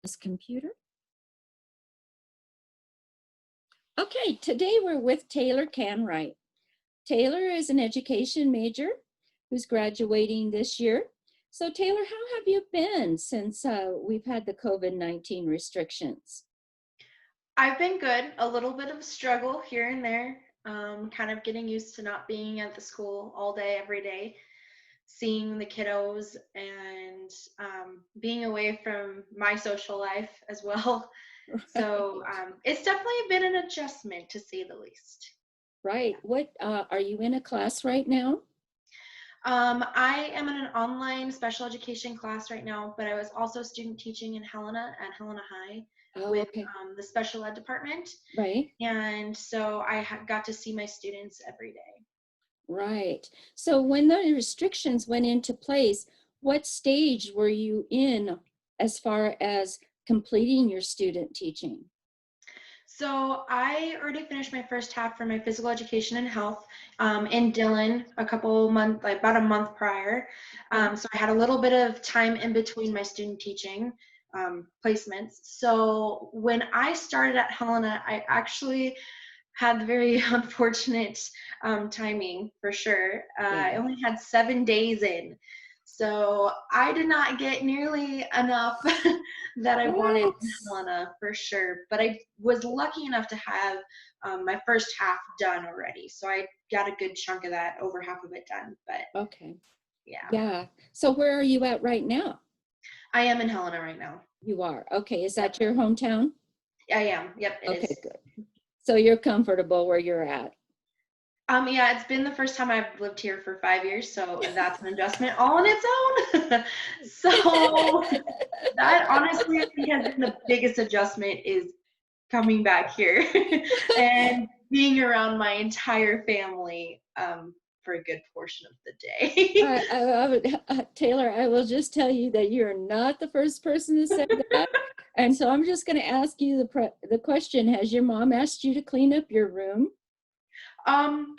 This computer. Okay, today we're with Taylor Canright. Taylor is an education major who's graduating this year. So Taylor, how have you been since we've had the COVID-19 restrictions? I've been good. A little bit of a struggle here and there. Kind of getting used to not being at the school all day, every day, seeing the kiddos and being away from my social life as well. So it's definitely been an adjustment to say the least. Right. What are you in a class right now? I am in an online special education class right now, but I was also student teaching in Helena at Helena High Oh, with okay. the special ed department. Right. And so I got to see my students every day. Right. So when the restrictions went into place, what stage were you in as far as completing your student teaching? So I already finished my first half for my physical education and health in Dillon a couple months, like about a month prior. Okay. So I had a little bit of time in between my student teaching placements. So when I started at Helena, I actually had very unfortunate timing for sure. I Yeah. only had 7 days in. So I did not get nearly enough that I wanted What? in Helena for sure. But I was lucky enough to have my first half done already. So I got a good chunk of that, over half of it done. But Okay. yeah, Yeah. So where are you at right now? I am in Helena right now. You are. Okay. Is Yep, that your hometown? I am. Yep, it Okay, is. good. So you're comfortable where you're at. Yeah, it's been the first time I've lived here for 5 years, so that's an adjustment all on its own. So that honestly, I think has been the biggest adjustment is coming back here and being around my entire family for a good portion of the day. Taylor, I will just tell you that you're not the first person to say that. And so I'm just going to ask you the question. Has your mom asked you to clean up your room? um,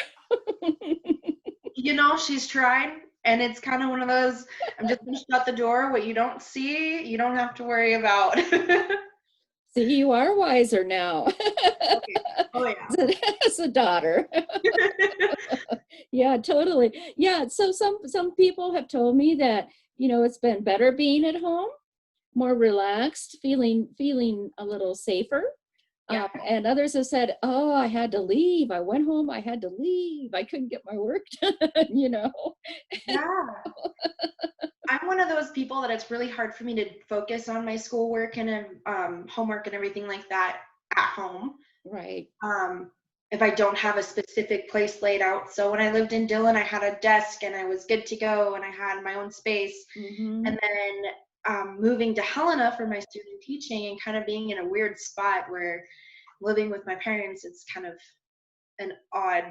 she's tried, and it's kind of one of those. I'm just gonna shut the door. What you don't see, you don't have to worry about. See, you are wiser now Okay. Oh yeah. as a daughter. Yeah, totally. Yeah, so some people have told me that, it's been better being at home, more relaxed, feeling a little safer. Yeah. And others have said, "Oh, I had to leave. I went home. I had to leave. I couldn't get my work done." Yeah. I'm one of those people that it's really hard for me to focus on my schoolwork and homework and everything like that at home. Right. Um, if I don't have a specific place laid out. So when I lived in Dillon, I had a desk and I was good to go and I had my own space. Mm-hmm. And then moving to Helena for my student teaching and kind of being in a weird spot where living with my parents, it's kind of an odd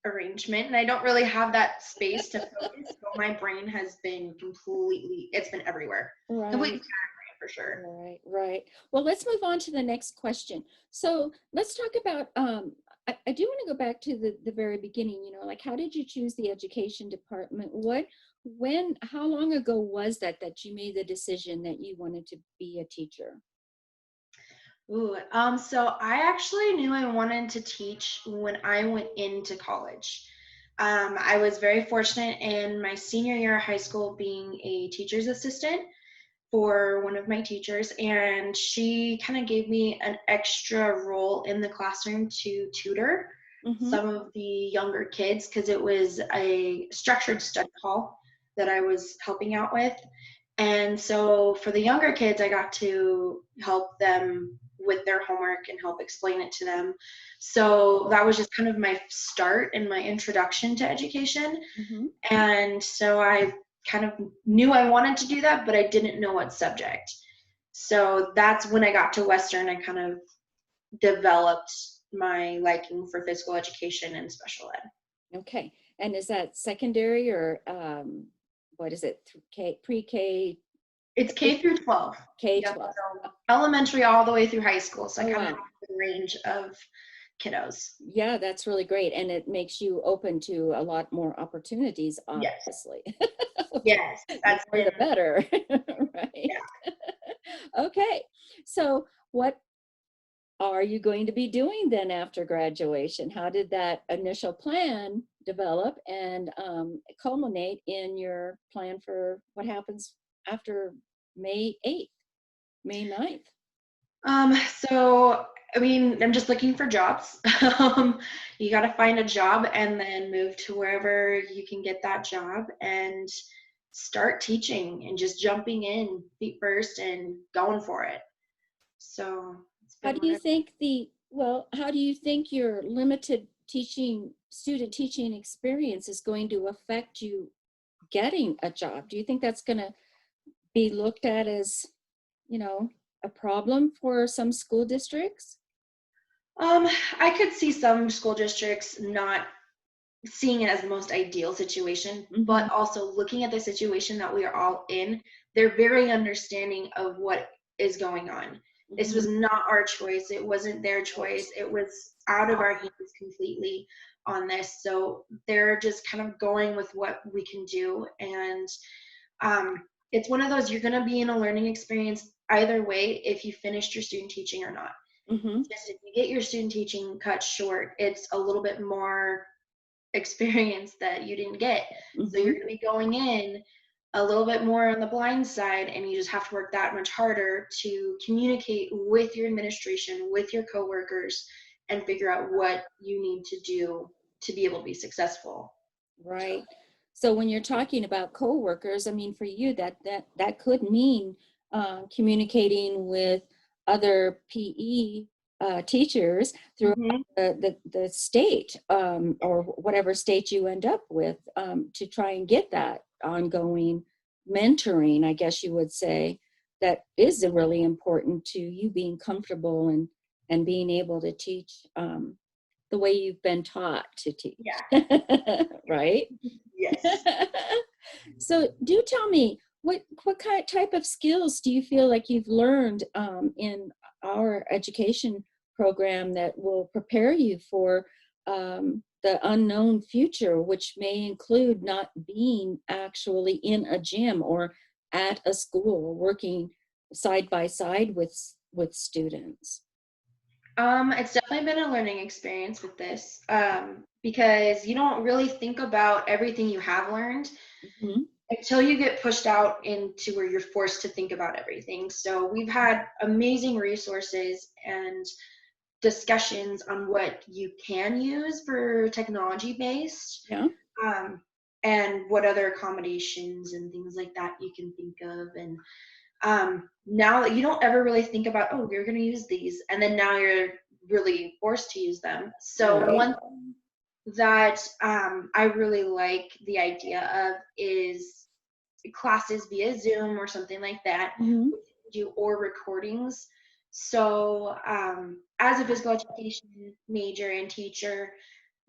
arrangement, and I don't really have that space to focus. So my brain has been it's been everywhere, completely Right. scatterbrained for sure. Right. Well, let's move on to the next question. So let's talk about, I do want to go back to the very beginning, like how did you choose the education department? How long ago was that you made the decision that you wanted to be a teacher? Ooh, so I actually knew I wanted to teach when I went into college. I was very fortunate in my senior year of high school being a teacher's assistant for one of my teachers, and she kind of gave me an extra role in the classroom to tutor Mm-hmm. some of the younger kids because it was a structured study hall that I was helping out with. And so for the younger kids, I got to help them with their homework and help explain it to them. So that was just kind of my start and my introduction to education. Mm-hmm. And so I kind of knew I wanted to do that, but I didn't know what subject. So that's when I got to Western, I kind of developed my liking for physical education and special ed. Okay. And is that secondary or what is it? Pre-K, It's K through 12. Yep. K-12? So elementary all the way through high school. So I Oh, kind of wow. have a range of kiddos. Yeah, that's really great. And it makes you open to a lot more opportunities, Yes. obviously. Yes, The that's more been, the better, right? yeah. Okay, so what are you going to be doing then after graduation? How did that initial plan develop and culminate in your plan for what happens after May 8th, May 9th? So I mean, I'm just looking for jobs. You got to find a job and then move to wherever you can get that job and start teaching and just jumping in feet first and going for it. So it's How been do you whatever. think how do you think your limited student teaching experience is going to affect you getting a job? Do you think that's going to be looked at as, you know, a problem for some school districts? Um, I could see some school districts not seeing it as the most ideal situation, Hmm. but also looking at the situation that we are all in, they're very understanding of what is going on. This was Hmm. not our choice. It wasn't their choice. It was out of our hands completely on this. So they're just kind of going with what we can do. And it's one of those, you're going to be in a learning experience either way if you finished your student teaching or not. Hmm. Just if you get your student teaching cut short, it's a little bit more experience that you didn't get. So Hmm. you're going to be going in a little bit more on the blind side, and you just have to work that much harder to communicate with your administration, with your coworkers, and figure out what you need to do to be able to be successful. So, Right. So when you're talking about coworkers, I mean, for you, that could mean communicating with other PE teachers throughout mhm. the state or whatever state you end up with to try and get that ongoing mentoring, I guess you would say, that is really important to you being comfortable and being able to teach the way you've been taught to teach, Yeah. right? Yes. So do tell me, what kind type of skills do you feel like you've learned in our education program that will prepare you for the unknown future, which may include not being actually in a gym or at a school working side by side with students? It's definitely been a learning experience with this because you don't really think about everything you have learned Mhm. until you get pushed out into where you're forced to think about everything. So we've had amazing resources and discussions on what you can use for technology based Yeah. um, and what other accommodations and things like that you can think of. And now that you don't ever really think about, oh, you're going to use these, and then now you're really forced to use them. So Right. one thing that I really like the idea of is classes via Zoom or something like that, Hmm. do or recordings. So, as a physical education major and teacher,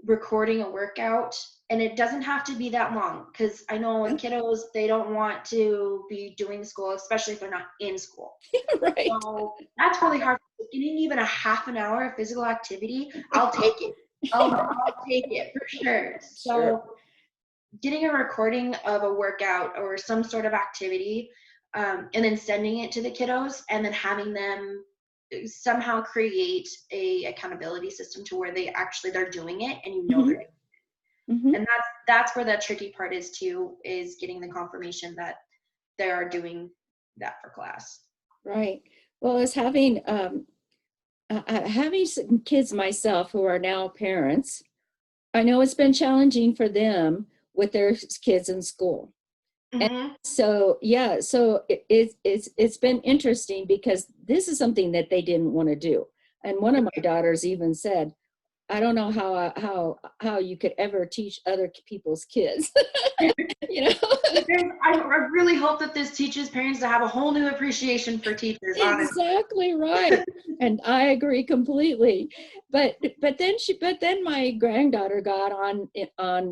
recording a workout, and it doesn't have to be that long because I know with Yeah. kiddos, they don't want to be doing school, especially if they're not in school. Right. So that's really hard. Getting even a half an hour of physical activity, I'll take it. I'll take it for sure. Sure. So getting a recording of a workout or some sort of activity and then sending it to the kiddos and then having them somehow create a accountability system to where they're doing it and you know they're Hmm. doing it. Hmm. And that's where that tricky part is too, is getting the confirmation that they are doing that for class. Right. Well, as having some kids myself who are now parents, I know it's been challenging for them with their kids in school. And Hmm. so, yeah, so it's been interesting because this is something that they didn't want to do. And one of my daughters even said, I don't know how you could ever teach other people's kids, you know. I really hope that this teaches parents to have a whole new appreciation for teachers, honestly. Exactly right. And I agree completely. But then my granddaughter got on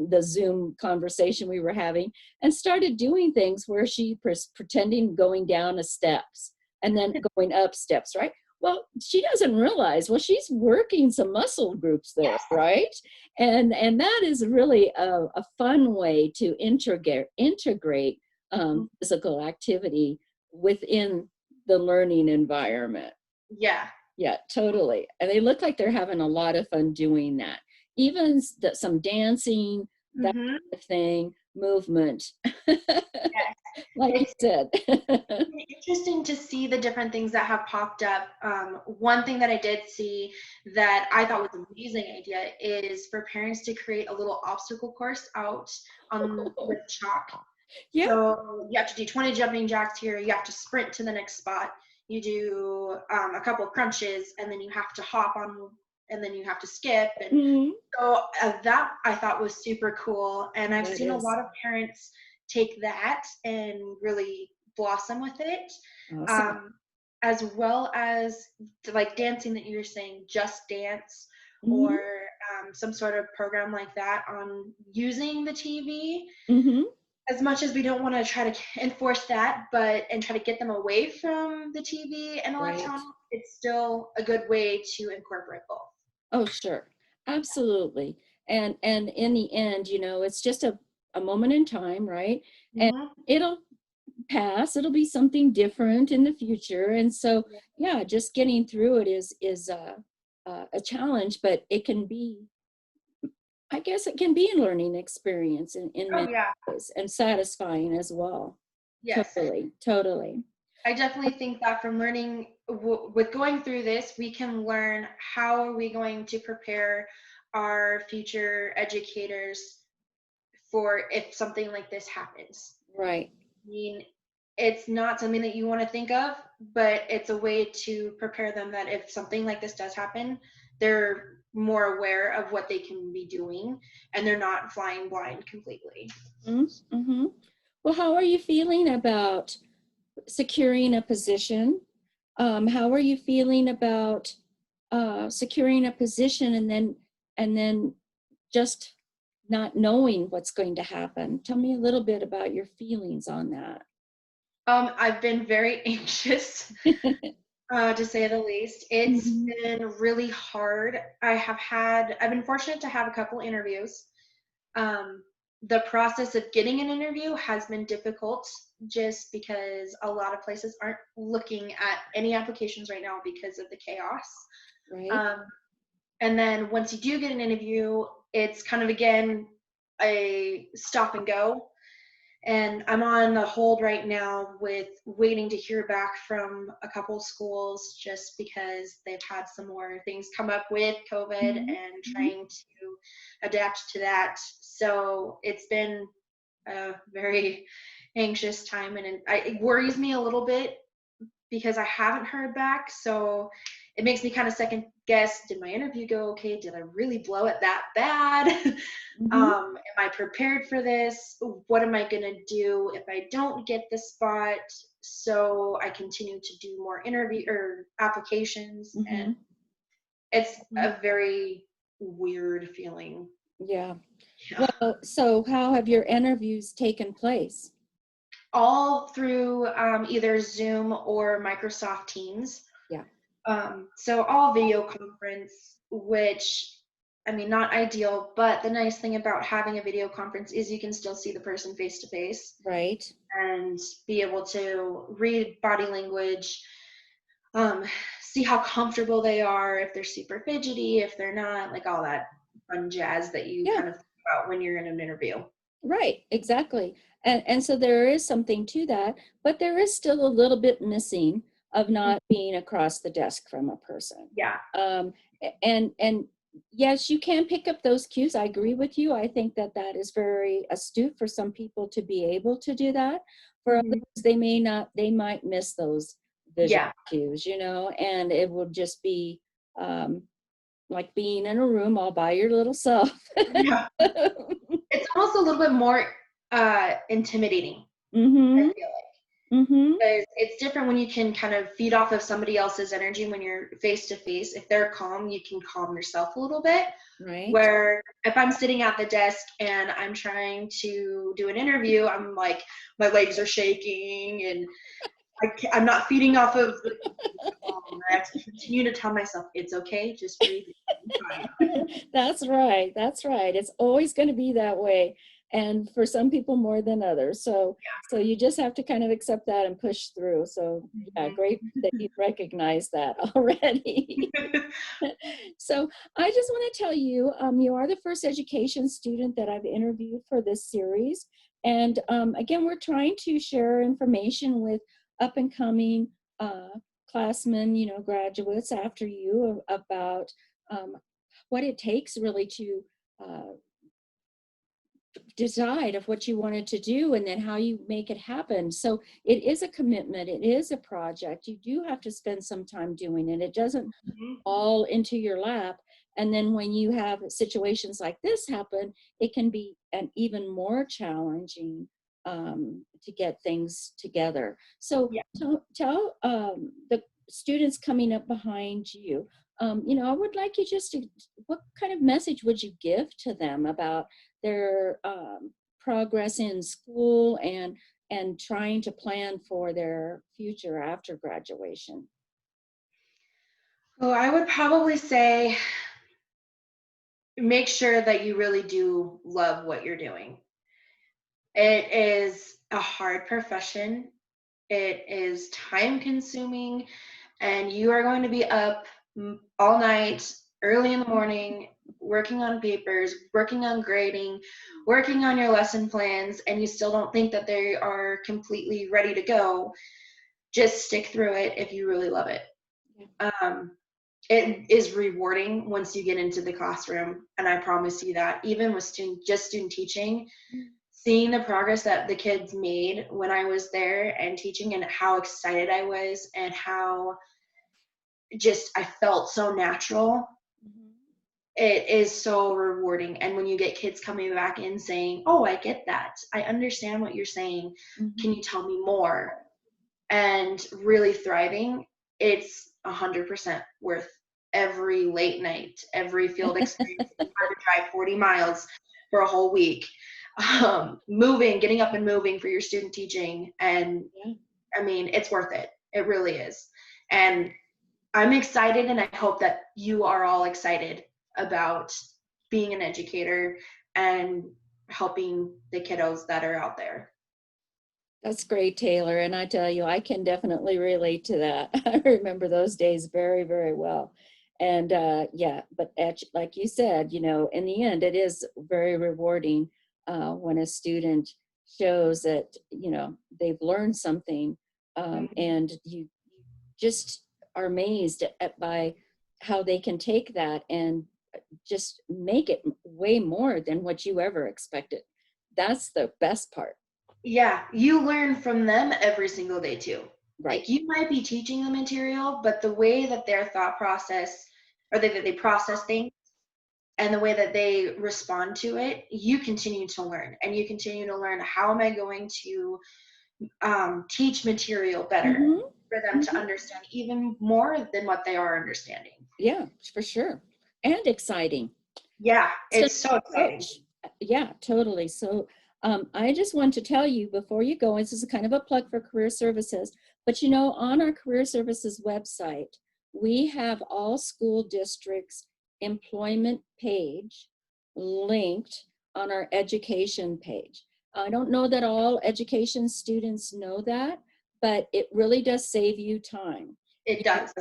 the Zoom conversation we were having and started doing things where she pretending going down a steps and then going up steps, right? Well, she doesn't realize, well, she's working some muscle groups there, Yes. right? And that is really a fun way to integrate physical activity within the learning environment. Yeah. Yeah, totally. And they look like they're having a lot of fun doing that. Even some dancing, that Hmm. kind of thing, movement, Yes. like you It's said. interesting to see the different things that have popped up. One thing that I did see that I thought was an amazing idea is for parents to create a little obstacle course out on with chalk. Yeah. So you have to do 20 jumping jacks here. You have to sprint to the next spot. You do a couple of crunches, and then you have to hop on, and then you have to skip. And Mhm. so that I thought was super cool. And I've That seen a is lot of parents take that and really blossom with it, awesome. um, as well as like dancing that you're saying, Just Dance, Mhm. or some sort of program like that on using the TV. Mhm. As much as we don't want to try to enforce that, but and try to get them away from the TV and Right. electronics, it's still a good way to incorporate both. Oh, sure. Absolutely. And in the end, it's just a moment in time, right? And Hmm. it'll pass. It'll be something different in the future. And so, yeah, just getting through it is a challenge, but it can be, I guess it can be a learning experience in Oh many yeah, ways and satisfying as well. yes. Totally, totally. I definitely think that from learning with going through this, we can learn how are we going to prepare our future educators for if something like this happens. Right. I mean, it's not something that you want to think of, but it's a way to prepare them that if something like this does happen, they're more aware of what they can be doing and they're not flying blind completely. Mm-hmm. Well, how are you feeling about securing a position? How are you feeling about securing a position and then just not knowing what's going to happen? Tell me a little bit about your feelings on that. I've been very anxious, to say the least. It's Mhm. been really hard. I've been fortunate to have a couple interviews. Um, the process of getting an interview has been difficult just because a lot of places aren't looking at any applications right now because of the chaos. Right? Um, and then once you do get an interview, it's kind of again a stop and go. And I'm on a hold right now with waiting to hear back from a couple schools just because they've had some more things come up with COVID Mhm. and Mhm. trying to adapt to that. So it's been a very anxious time, and it worries me a little bit because I haven't heard back. So it makes me kind of second guess, did my interview go okay? Did I really blow it that bad? Mhm. Am I prepared for this? What am I going to do if I don't get the spot? So I continue to do more interview or applications. And Mhm. it's Mhm. a very weird feeling. Yeah. Yeah. Well, so how have your interviews taken place? All through either Zoom or Microsoft Teams. Yeah. So all video conference, which I mean, not ideal, but the nice thing about having a video conference is you can still see the person face to face Right. and be able to read body language, um, see how comfortable they are, if they're super fidgety, if they're not, like all that fun jazz that you Yeah. kind of think about when you're in an interview. Right, exactly. And so there is something to that, but there is still a little bit missing of not being across the desk from a person. Yeah. And yes, you can pick up those cues. I agree with you. I think that that is very astute for some people to be able to do that. For Mhm. others, they may not, they might miss those visual Yeah. cues, and it will just be um, like being in a room all by your little self. Yeah. It's almost a little bit more intimidating, I Mm-hmm. feel like. Mm-hmm. Because it's different when you can kind of feed off of somebody else's energy when you're face to face. If they're calm, you can calm yourself a little bit. Right. Where if I'm sitting at the desk and I'm trying to do an interview, I'm like, my legs are shaking and I'm not feeding off of the I have to continue to tell myself it's okay, just breathe. That's right. That's right. It's always going to be that way. And for some people more than others. So you just have to kind of accept that and push through. So yeah, great that you recognize that already. So I just want to tell you, you are the first education student that I've interviewed for this series. And again, we're trying to share information with up and coming classmen, graduates after you about um, what it takes really to uh, decide of what you wanted to do and then how you make it happen. So it is a commitment. It is a project. You do have to spend some time doing it. It doesn't all into your lap. And then when you have situations like this happen, it can be an even more challenging to get things together. So Yeah. tell the students coming up behind you, I would like you just to, what kind of message would you give to them about their progress in school and trying to plan for their future after graduation? Oh, I would probably say make sure that you really do love what you're doing. It is a hard profession. It is time consuming, and you are going to be up all night, early in the morning, working on papers, working on grading, working on your lesson plans, and you still don't think that they are completely ready to go. Just stick through it if you really love it. Um, it is rewarding once you get into the classroom, and I promise you that. Even with student teaching, seeing the progress that the kids made when I was there and teaching, and how excited I was, and how just I felt so natural. Mhm. It is so rewarding. And when you get kids coming back in saying, "Oh, I get that. I understand what you're saying. Can Mhm. you tell me more?" and really thriving, it's 100% worth every late night, every field experience. You had to drive 40 miles for a whole week, getting up and moving for your student teaching. And Yeah. I mean, it's worth it. It really is. And I'm excited, and I hope that you are all excited about being an educator and helping the kiddos that are out there. That's great, Taylor. And I tell you, I can definitely relate to that. I remember those days very, very well. And yeah, but like you said, in the end, it is very rewarding when a student shows that, they've learned something Mhm. and you just are amazed by how they can take that and just make it way more than what you ever expected. That's the best part. Yeah, you learn from them every single day too. Right. Like you might be teaching the material, but the way that their thought process or that they process things and the way that they respond to it, you continue to learn, and you continue to learn how am I going to teach material better Hmm. for them to Hmm. understand even more than what they are understanding. Yeah, for sure. And exciting. Yeah, So, it's so exciting. coach. Yeah, totally. So, I just want to tell you before you go, this is kind of a plug for career services, but on our career services website, we have all school districts' employment page linked on our education page. I don't know that all education students know that, but it really does save you time. It does.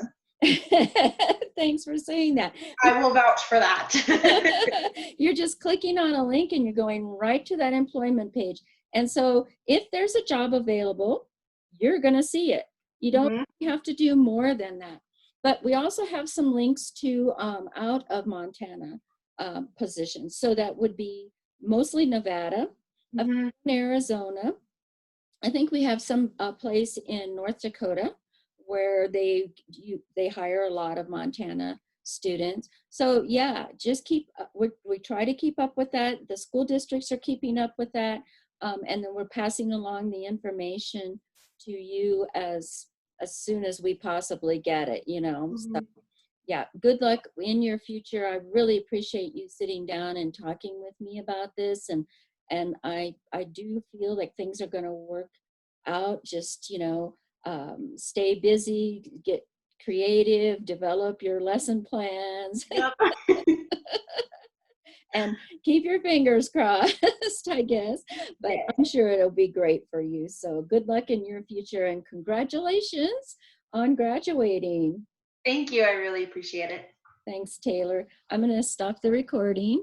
Thanks for saying that. I will vouch for that. You're just clicking on a link and you're going right to that employment page. And so if there's a job available, you're going to see it. You don't Mhm, have to do more than that. But we also have some links to out of Montana positions. So that would be mostly Nevada, a mhm. few in Arizona. I think we have some place in North Dakota where they hire a lot of Montana students. So yeah, just we try to keep up with that. The school districts are keeping up with that, and then we're passing along the information to you as soon as we possibly get it. So Mhm. yeah, good luck in your future. I really appreciate you sitting down and talking with me about this, and I do feel like things are going to work out. Just stay busy, get creative, develop your lesson plans, Yep. and keep your fingers crossed, I guess. But Yeah. I'm sure it'll be great for you. So good luck in your future and congratulations on graduating. Thank you. I really appreciate it. Thanks, Taylor. I'm going to stop the recording.